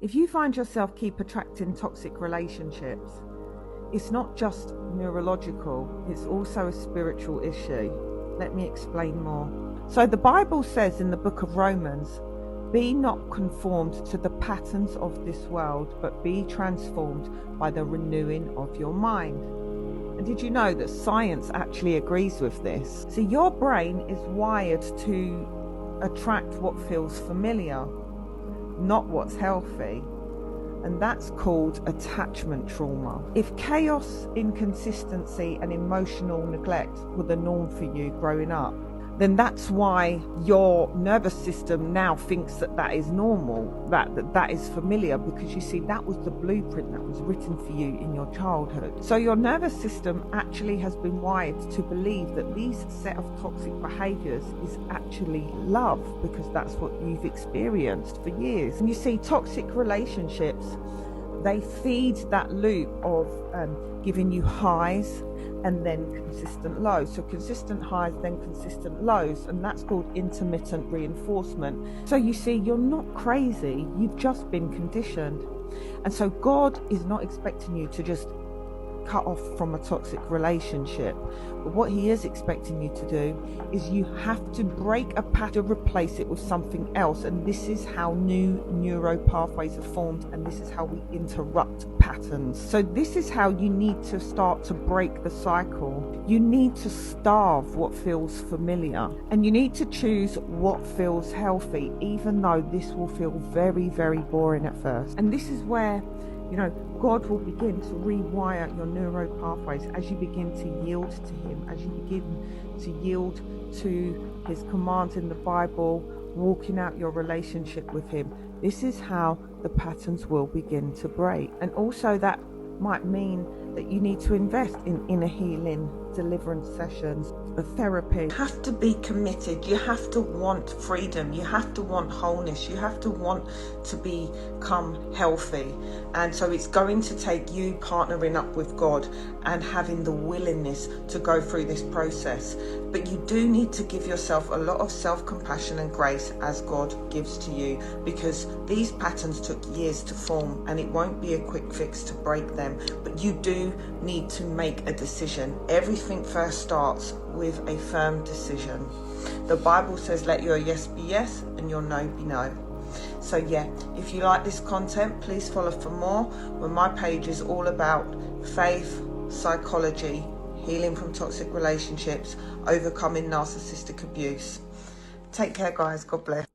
If you find yourself keep attracting toxic relationships, it's not just neurological, it's also a spiritual issue. Let me explain more. So the Bible says in the book of Romans, be not conformed to the patterns of this world, but be transformed by the renewing of your mind. And did you know that science actually agrees with this? So your brain is wired to attract what feels familiar, not what's healthy. And that's called attachment trauma. If chaos, inconsistency, and emotional neglect were the norm for you growing up, then that's why your nervous system now thinks that that is normal, that is familiar, because you see, that was the blueprint that was written for you in your childhood. So your nervous system actually has been wired to believe that these set of toxic behaviors is actually love, because that's what you've experienced for years. And you see, toxic relationships, they feed that loop of giving you highs and then consistent lows. So consistent highs, then consistent lows, and that's called intermittent reinforcement. So you see, you're not crazy, you've just been conditioned. And so God is not expecting you to just cut off from a toxic relationship, but what he is expecting you to do is you have to break a pattern, replace it with something else. And this is how new neuro pathways are formed, and this is how we interrupt patterns. So this is how you need to start to break the cycle. You need to starve what feels familiar, and you need to choose what feels healthy, even though this will feel very, very boring at first. And this is where, you know, God will begin to rewire your neuro pathways as you begin to yield to him, as you begin to yield to his commands in the Bible, walking out your relationship with him. This is how the patterns will begin to break. And also that might mean that you need to invest in inner healing, deliverance sessions, therapy. You have to be committed. You have to want freedom. You have to want wholeness. You have to want to become healthy. And so it's going to take you partnering up with God and having the willingness to go through this process. But you do need to give yourself a lot of self-compassion and grace as God gives to you, because these patterns took years to form, and it won't be a quick fix to break them. But you do need to make a decision. Everything first starts with a firm decision. The Bible says, let your yes be yes and your no be no. So yeah, if you like this content, please follow for more, where my page is all about faith, psychology, healing from toxic relationships, overcoming narcissistic abuse. Take care, guys. God bless.